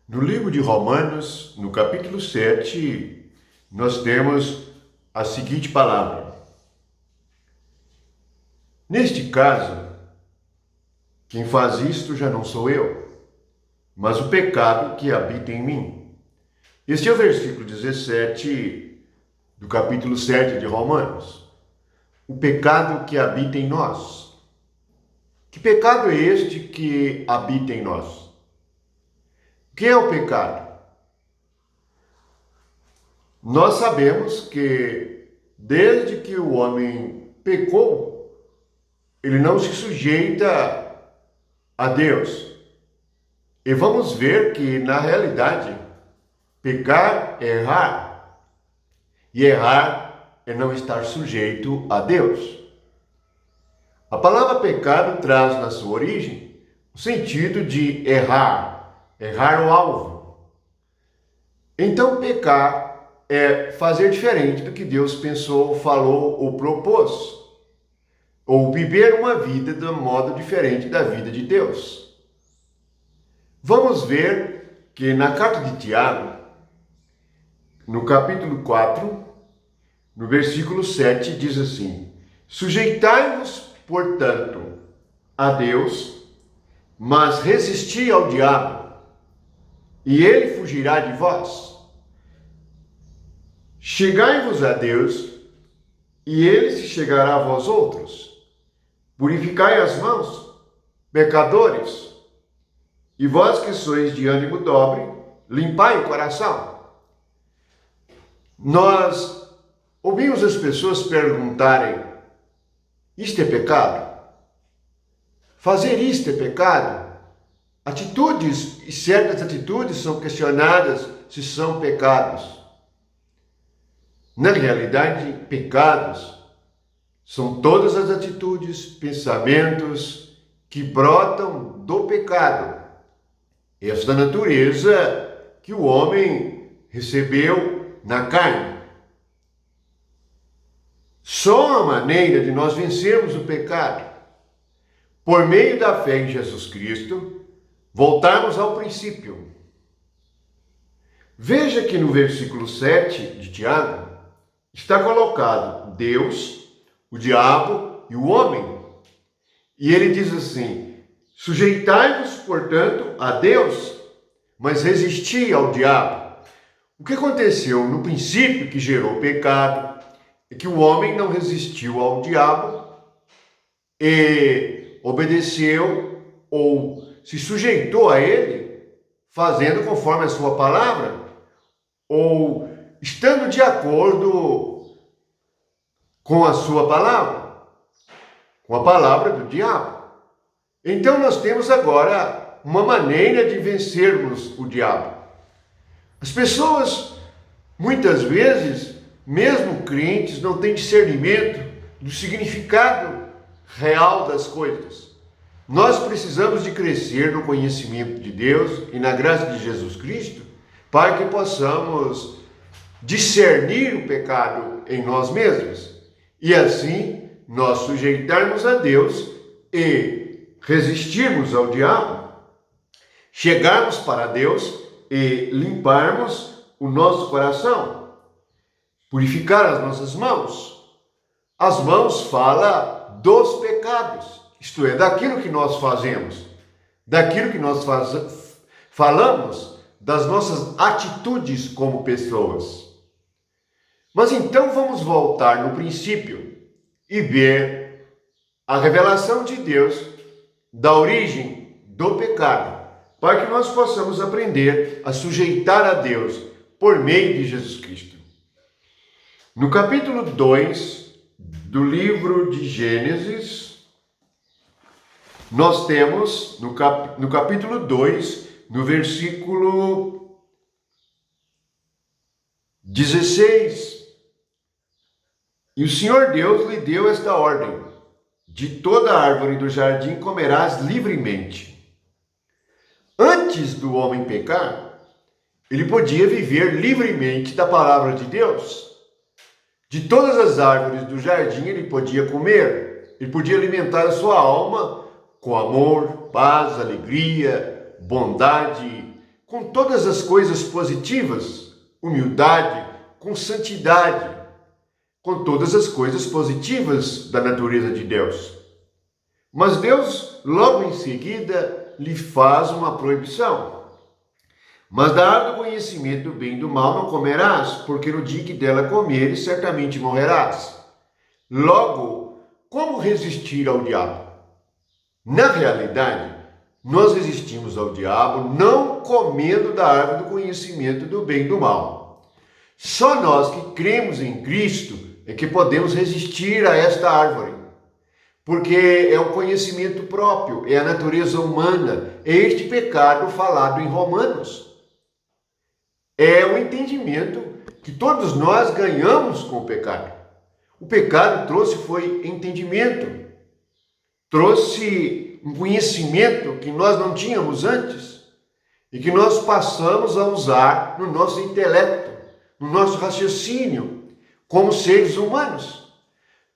No livro de Romanos, no capítulo 7, nós temos a seguinte palavra. Neste caso, quem faz isto já não sou eu, mas o pecado que habita em mim. Este é o versículo 17 do capítulo 7 de Romanos. O pecado que habita em nós. Que pecado é este que habita em nós? O que é o pecado? Nós sabemos que desde que o homem pecou, ele não se sujeita a Deus. E vamos ver que, na realidade, pecar é errar. E errar é não estar sujeito a Deus. A palavra pecado traz na sua origem o sentido de errar, errar o alvo. Então, pecar é fazer diferente do que Deus pensou, falou ou propôs. Ou viver uma vida de um modo diferente da vida de Deus. Vamos ver que na carta de Tiago, no capítulo 4, no versículo 7, diz assim: Sujeitai-vos, portanto, a Deus, mas resisti ao diabo, e ele fugirá de vós. Chegai-vos a Deus, e ele se chegará a vós outros. Purificai as mãos, pecadores, e vós que sois de ânimo dobre, limpai o coração. Nós ouvimos as pessoas perguntarem: isto é pecado? Fazer isto é pecado? Atitudes e certas atitudes são questionadas se são pecados. Na realidade, pecados são todas as atitudes, pensamentos que brotam do pecado. Esta natureza que o homem recebeu na carne. Só a maneira de nós vencermos o pecado, por meio da fé em Jesus Cristo, voltarmos ao princípio. Veja que no versículo 7 de Tiago está colocado Deus, o diabo e o homem. E ele diz assim: sujeitai-vos, portanto, a Deus, mas resisti ao diabo. O que aconteceu no princípio que gerou o pecado é que o homem não resistiu ao diabo e obedeceu ou se sujeitou a ele, fazendo conforme a sua palavra, ou estando de acordo com a sua palavra, com a palavra do diabo. Então nós temos agora uma maneira de vencermos o diabo. As pessoas, muitas vezes, mesmo crentes, não têm discernimento do significado real das coisas. Nós precisamos de crescer no conhecimento de Deus e na graça de Jesus Cristo para que possamos discernir o pecado em nós mesmos. E assim, nós sujeitarmos a Deus e resistirmos ao diabo, chegarmos para Deus e limparmos o nosso coração, purificar as nossas mãos. As mãos falam dos pecados, isto é, daquilo que nós fazemos, daquilo que nós falamos, das nossas atitudes como pessoas. Mas então vamos voltar no princípio e ver a revelação de Deus da origem do pecado, para que nós possamos aprender a sujeitar a Deus por meio de Jesus Cristo. No capítulo 2 do livro de Gênesis, nós temos, no capítulo 2, no versículo 16, e o Senhor Deus lhe deu esta ordem: de toda árvore do jardim comerás livremente. Antes do homem pecar, ele podia viver livremente da palavra de Deus. De todas as árvores do jardim ele podia comer, ele podia alimentar a sua alma com amor, paz, alegria, bondade, com todas as coisas positivas, humildade, com santidade, com todas as coisas positivas da natureza de Deus. Mas Deus, logo em seguida, lhe faz uma proibição. Mas da árvore do conhecimento do bem e do mal não comerás, porque no dia que dela comeres, certamente morrerás. Logo, como resistir ao diabo? Na realidade, nós resistimos ao diabo não comendo da árvore do conhecimento do bem e do mal. Só nós que cremos em Cristo é que podemos resistir a esta árvore. Porque é o conhecimento próprio, é a natureza humana, é este pecado falado em Romanos. É o entendimento que todos nós ganhamos com o pecado. O pecado foi entendimento, trouxe um conhecimento que nós não tínhamos antes e que nós passamos a usar no nosso intelecto, no nosso raciocínio, como seres humanos.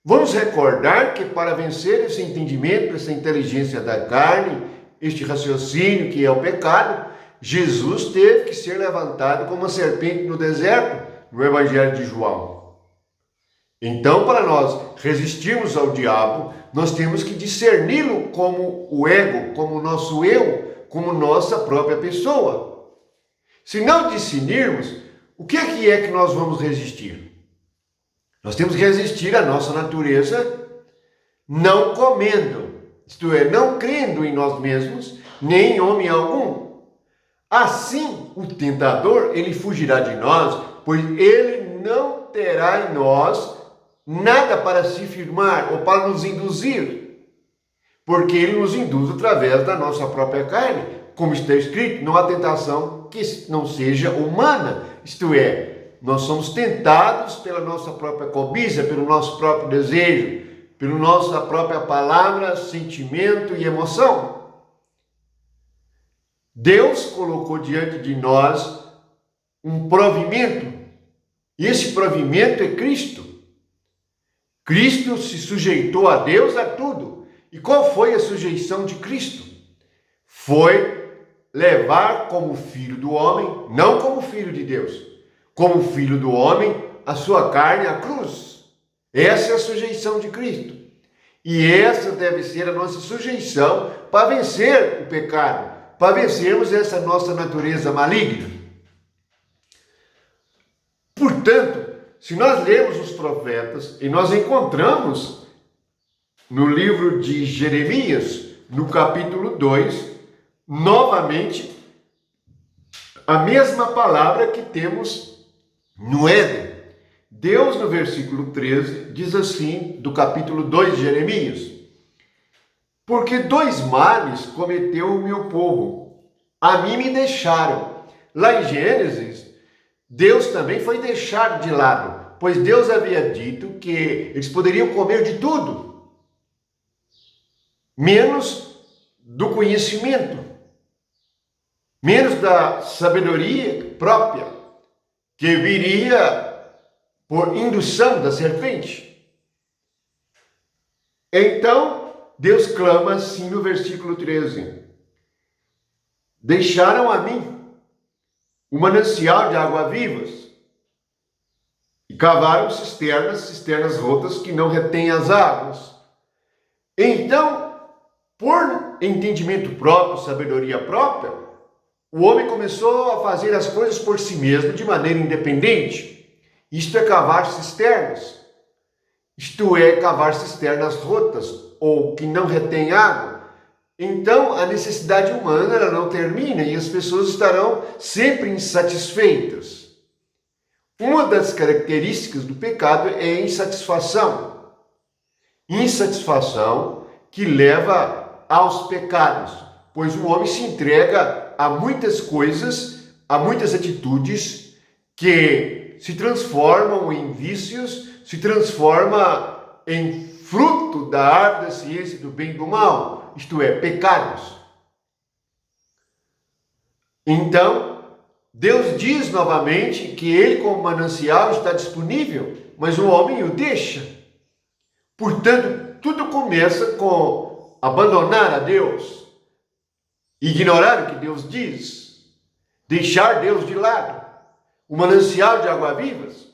Vamos recordar que para vencer esse entendimento, essa inteligência da carne, este raciocínio que é o pecado, Jesus teve que ser levantado como uma serpente no deserto, no Evangelho de João. Então, para nós resistirmos ao diabo, nós temos que discerni-lo como o ego, como o nosso eu, como nossa própria pessoa. Se não discernirmos, o que é que nós vamos resistir? Nós temos que resistir à nossa natureza não comendo, isto é, não crendo em nós mesmos, nem em homem algum. Assim, o tentador, ele fugirá de nós, pois ele não terá em nós nada para se firmar ou para nos induzir, porque ele nos induz através da nossa própria carne, como está escrito, não há tentação que não seja humana, isto é, nós somos tentados pela nossa própria cobiça, pelo nosso próprio desejo, pela nossa própria palavra, sentimento e emoção. Deus colocou diante de nós um provimento, e esse provimento é Cristo. Cristo se sujeitou a Deus a tudo. E qual foi a sujeição de Cristo? Foi levar como filho do homem, não como filho de Deus, como filho do homem, a sua carne à cruz. Essa é a sujeição de Cristo. E essa deve ser a nossa sujeição para vencer o pecado, para vencermos essa nossa natureza maligna. Portanto, se nós lermos os profetas, e nós encontramos no livro de Jeremias, no capítulo 2, novamente, a mesma palavra que temos no Éden. Deus, no versículo 13, diz assim, do capítulo 2 de Jeremias: porque dois males cometeu o meu povo, a mim me deixaram. Lá em Gênesis, Deus também foi deixado de lado, pois Deus havia dito que eles poderiam comer de tudo, menos do conhecimento, menos da sabedoria própria, que viria por indução da serpente. Então, Deus clama assim no versículo 13: deixaram a mim o manancial de água vivas e cavaram cisternas rotas que não retêm as águas. Então, por entendimento próprio, sabedoria própria, o homem começou a fazer as coisas por si mesmo, de maneira independente. Isto é cavar cisternas. Isto é cavar cisternas rotas, ou que não retém água. Então, a necessidade humana ela não termina e as pessoas estarão sempre insatisfeitas. Uma das características do pecado é a insatisfação. Insatisfação que leva aos pecados, pois o homem se entrega a muitas coisas, a muitas atitudes que se transformam em vícios, se transforma em fruto da árvore da ciência do bem e do mal, isto é, pecados. Então, Deus diz novamente que ele como manancial está disponível, mas o homem o deixa. Portanto, tudo começa com abandonar a Deus, ignorar o que Deus diz. deixar Deus de lado. O manancial de água vivas,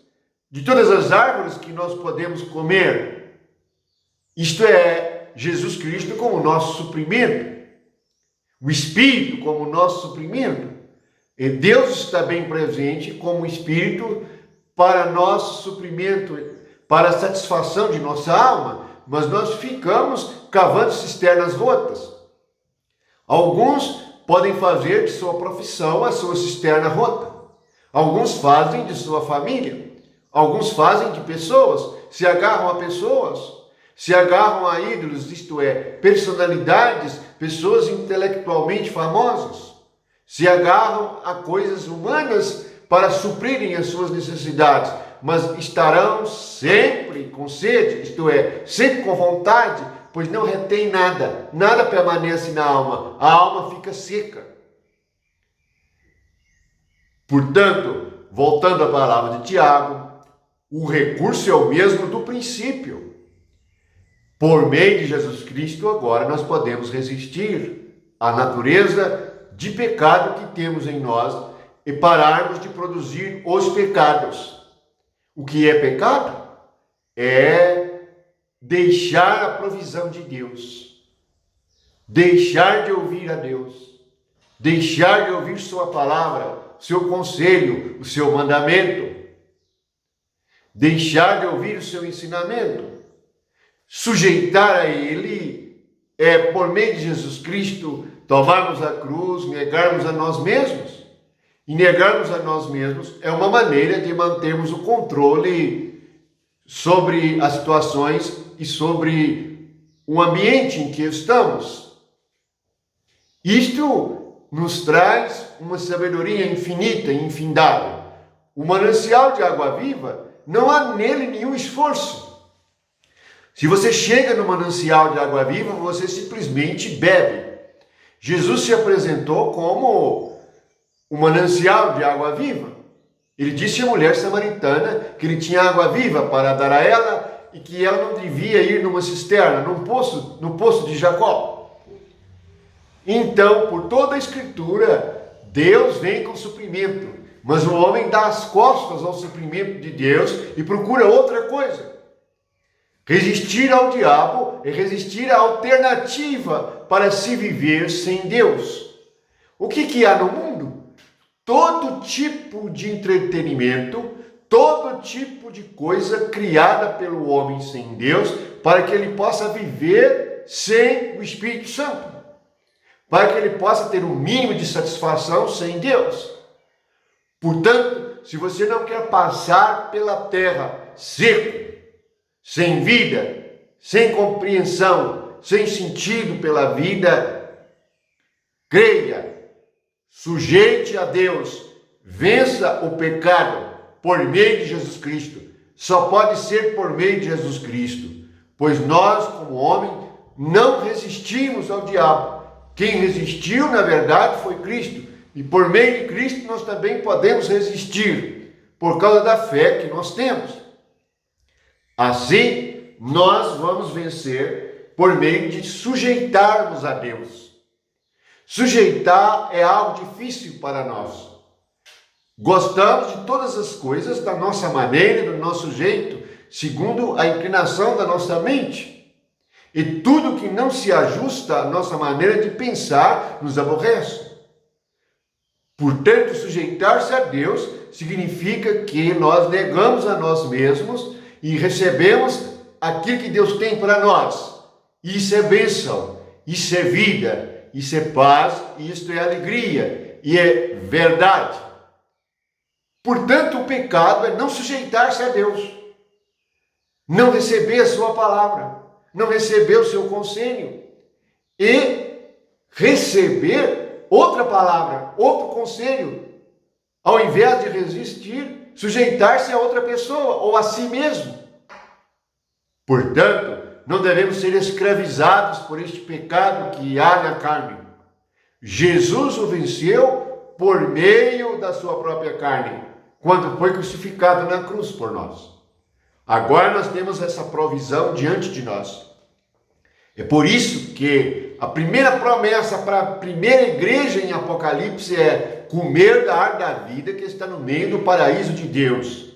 de todas as árvores que nós podemos comer, isto é, Jesus Cristo como nosso suprimento, o Espírito como nosso suprimento. E Deus está bem presente como Espírito para nosso suprimento, para a satisfação de nossa alma, mas nós ficamos cavando cisternas rotas. Alguns podem fazer de sua profissão a sua cisterna rota. Alguns fazem de sua família. Alguns fazem de pessoas, se agarram a pessoas, se agarram a ídolos, isto é, personalidades, pessoas intelectualmente famosas, se agarram a coisas humanas para suprirem as suas necessidades, mas estarão sempre com sede, isto é, sempre com vontade, pois não retém nada, nada permanece na alma, a alma fica seca. Portanto, voltando à palavra de Tiago, o recurso é o mesmo do princípio. Por meio de Jesus Cristo, agora nós podemos resistir à natureza de pecado que temos em nós e pararmos de produzir os pecados. O que é pecado? É deixar a provisão de Deus, deixar de ouvir a Deus, deixar de ouvir sua palavra, seu conselho, o seu mandamento, deixar de ouvir o seu ensinamento, sujeitar a ele, por meio de Jesus Cristo, tomarmos a cruz, negarmos a nós mesmos. E negarmos a nós mesmos é uma maneira de mantermos o controle sobre as situações e sobre o ambiente em que estamos. Isto nos traz uma sabedoria infinita e infindável. O manancial de água viva, não há nele nenhum esforço. Se você chega no manancial de água viva, você simplesmente bebe. Jesus se apresentou como o manancial de água viva. Ele disse à mulher samaritana que ele tinha água viva para dar a ela e que ela não devia ir numa cisterna, no poço de Jacó. Então, por toda a Escritura, Deus vem com suprimento, mas o homem dá as costas ao suprimento de Deus e procura outra coisa. Resistir ao diabo é resistir à alternativa para se viver sem Deus. O que há no mundo? Todo tipo de entretenimento, todo tipo de coisa criada pelo homem sem Deus, para que ele possa viver sem o Espírito Santo, para que ele possa ter um mínimo de satisfação sem Deus. Portanto, se você não quer passar pela terra seco, sem vida, sem compreensão, sem sentido pela vida, creia, sujeite a Deus, vença o pecado por meio de Jesus Cristo. Só pode ser por meio de Jesus Cristo, pois nós, como homem, não resistimos ao diabo. Quem resistiu, na verdade, foi Cristo. E por meio de Cristo nós também podemos resistir, por causa da fé que nós temos. Assim, nós vamos vencer por meio de sujeitarmos a Deus. Sujeitar é algo difícil para nós. Gostamos de todas as coisas da nossa maneira, do nosso jeito, segundo a inclinação da nossa mente. E tudo que não se ajusta à nossa maneira de pensar nos aborrece. Portanto, sujeitar-se a Deus significa que nós negamos a nós mesmos e recebemos aquilo que Deus tem para nós. Isso é bênção, isso é vida, isso é paz, isso é alegria e é verdade. Portanto, o pecado é não sujeitar-se a Deus, não receber a sua palavra, não receber o seu conselho e receber outra palavra, outro conselho, ao invés de resistir, sujeitar-se a outra pessoa ou a si mesmo. Portanto, não devemos ser escravizados por este pecado que há na carne. Jesus o venceu por meio da sua própria carne, quando foi crucificado na cruz por nós. Agora nós temos essa provisão diante de nós. É por isso que a primeira promessa para a primeira igreja em Apocalipse é: comer da árvore da vida que está no meio do paraíso de Deus.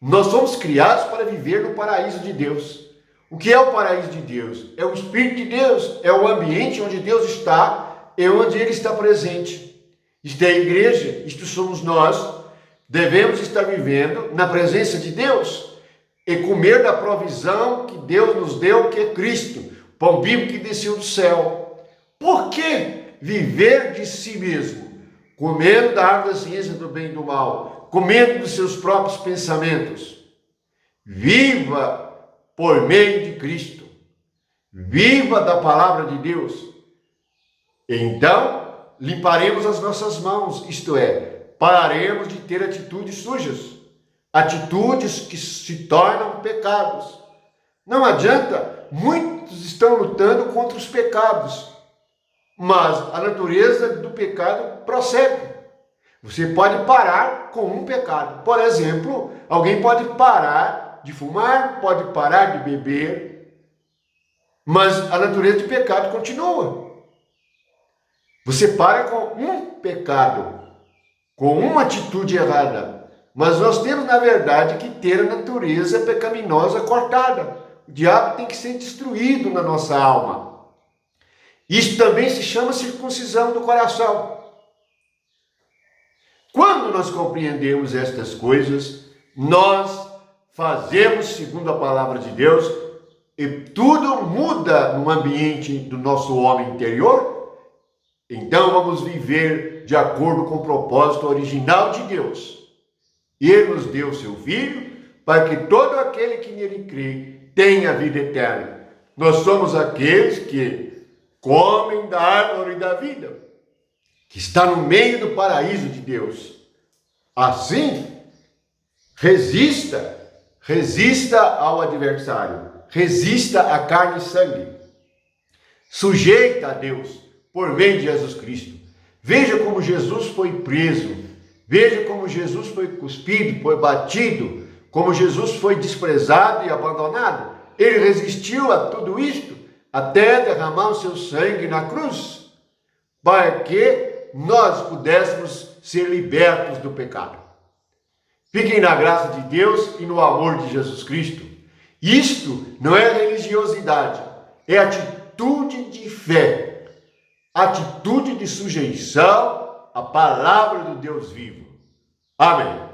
Nós somos criados para viver no paraíso de Deus. O que é o paraíso de Deus? É o Espírito de Deus, é o ambiente onde Deus está, é onde Ele está presente. Isto é a igreja, isto somos nós. Devemos estar vivendo na presença de Deus e comer da provisão que Deus nos deu, que é Cristo, pão vivo que desceu do céu. Por que viver de si mesmo, comendo da árvore da ciência do bem e do mal, comendo dos seus próprios pensamentos? Viva por meio de Cristo. Viva da palavra de Deus. Então, limparemos as nossas mãos, isto é, pararemos de ter atitudes sujas, atitudes que se tornam pecados. Não adianta, muitos estão lutando contra os pecados, mas a natureza do pecado prossegue. Você pode parar com um pecado. Por exemplo, alguém pode parar de fumar, pode parar de beber, mas a natureza de pecado continua. Você para com um pecado, com uma atitude errada, mas nós temos, na verdade, que ter a natureza pecaminosa cortada. O diabo tem que ser destruído na nossa alma. Isso também se chama circuncisão do coração. Quando nós compreendemos estas coisas, nós fazemos segundo a palavra de Deus e tudo muda no ambiente do nosso homem interior. Então vamos viver de acordo com o propósito original de Deus. Ele nos deu seu Filho para que todo aquele que nele crê tenha vida eterna. Nós somos aqueles que comem da árvore da vida, que está no meio do paraíso de Deus. Assim, resista ao adversário, resista à carne e sangue, sujeita a Deus por meio de Jesus Cristo. Veja como Jesus foi preso, veja como Jesus foi cuspido, foi batido, como Jesus foi desprezado e abandonado. Ele resistiu a tudo isto até derramar o seu sangue na cruz, para que nós pudéssemos ser libertos do pecado. Fiquem na graça de Deus e no amor de Jesus Cristo. Isto não é religiosidade, é atitude de fé, atitude de sujeição à palavra do Deus vivo. Amém.